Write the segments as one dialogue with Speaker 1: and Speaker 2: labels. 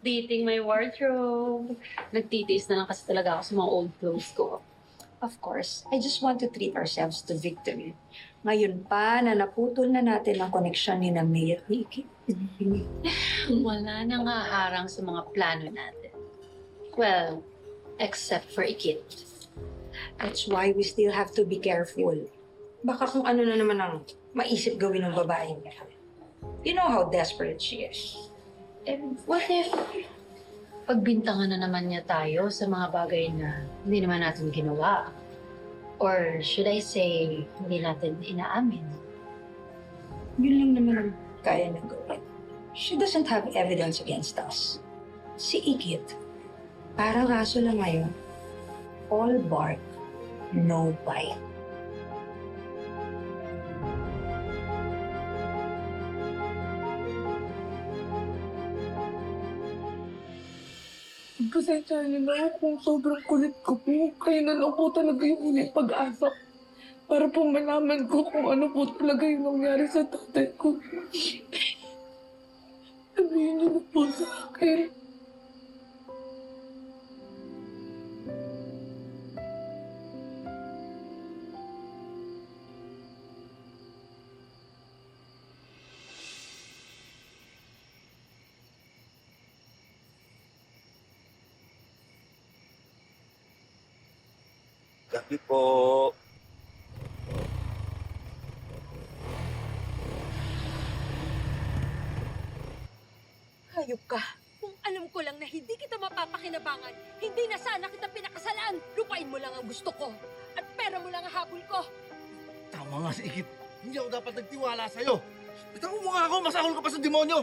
Speaker 1: updating my wardrobe. Nagtitiis na lang kasi talaga ako sa mga old clothes ko.
Speaker 2: Of course, I just want to treat ourselves to victory. Ngayon pa na naputol na natin ang koneksyon ni na May at Nikki.
Speaker 1: Wala nang haharang sa mga plano natin. Well, except for Ikit.
Speaker 2: That's why we still have to be careful. Baka kung ano na naman ang maisip gawin ng babaeng niya. You know how desperate she is.
Speaker 1: And what if pagbintangan na naman niya tayo sa mga bagay na hindi naman natin ginawa? Or should I say, hindi natin inaamin?
Speaker 2: Yun lang naman ang kaya niyang gawin. She doesn't have evidence against us. Si Ikit, parang aso lang ngayon. All bark, no bite.
Speaker 3: Pasensya niyo na kung sobrang kulit ko po. Kayo na lang po talaga yung huling pag-asa. Para po malaman ko kung ano po talaga yung nangyari sa tatay ko. Sabihin niyo na po sa akin.
Speaker 4: Gabi po.
Speaker 5: Hayop ka. Kung alam ko lang na hindi kita mapapakinabangan, hindi na sana kita pinakasalan. Lupain mo lang ang gusto ko. At pera mo lang ang habol ko.
Speaker 4: Tama nga si Ikit. Hindi ako dapat nagtiwala sa'yo. Bitawan mo nga ako, masahol ka pa sa demonyo.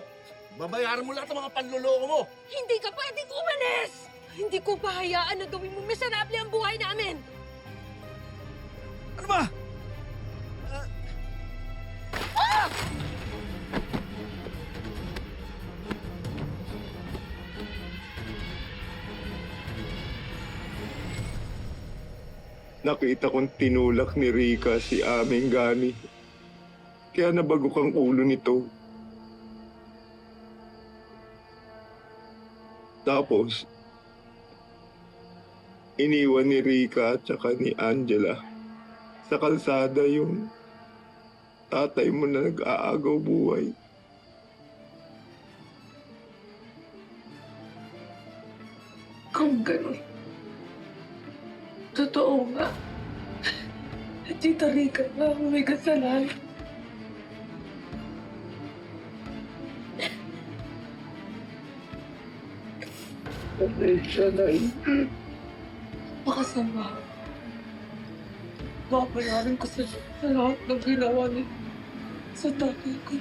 Speaker 4: Babayaran mo lahat ng mga panloloko mo.
Speaker 5: Hindi ka pwedeng umalis! Hindi ko pahayaan na gawin mo miserable ang buhay namin.
Speaker 4: Ano ba?
Speaker 6: Nakita kong tinulak ni Rika si aming Gani. Kaya nabagok ang ulo nito. Tapos, iniwan ni Rika at saka ni Angela sa kalsada yung tatay mo na nag-aagaw buhay.
Speaker 3: Kung gano'n. Totoo nga. Tita Rika nga ang may kasalanan. Pasensya na Makasama. Babayaran ko sa lahat ng ginawa niya sa tatay ko.